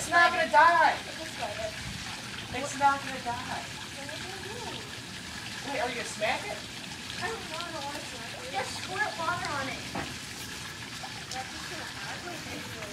It's not gonna die. It's not gonna die. Wait, are you gonna smack it? I don't want to smack it. Just squirt water on it. That's just gonna aggravate you.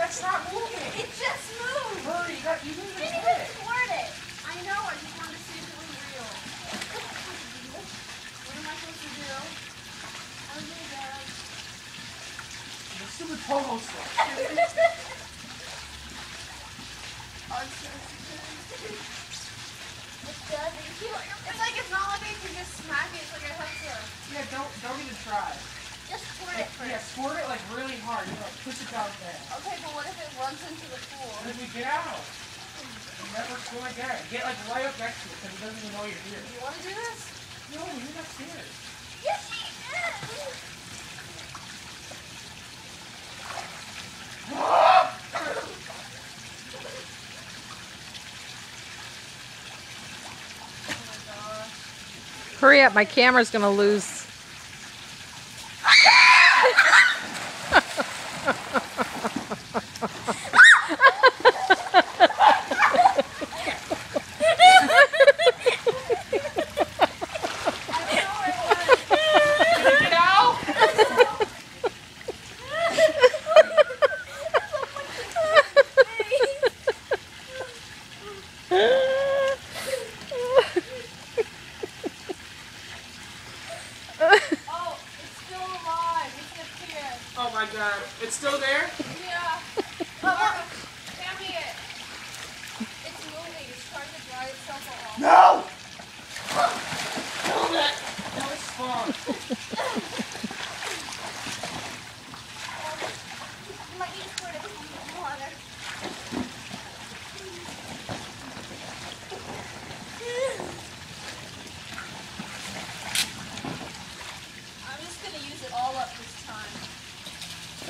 That's not moving. It just moved. Hurry, you need to Didn't hit even it. squirt it. I know. I just wanted to see if it was real. What am I supposed to do? I'm really bad. The stupid pogo stick. It's like it's not like I can just smack it. It's like I have to. Yeah, don't even try. Just squirt it first. Yeah, squirt it like really hard. You know, push it down fast. Okay, but what if it runs into the pool? And then you get out. You never swim again. Get like right up next to it because it doesn't even know you're here. You want to do this? No, you're not scared. Yes, he is. Hurry up, my camera's gonna lose. Oh my god. It's still there? Yeah. Hand me it. It's moving. It's trying to dry itself off. No! Kill it! No, it's fun. You might need to squirt it with some water. I'm just going to use it all up this time. I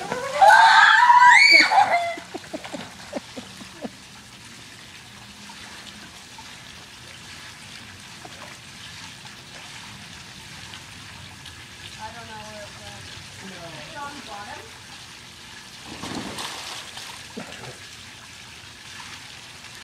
don't know where it went. No. Is it on the bottom?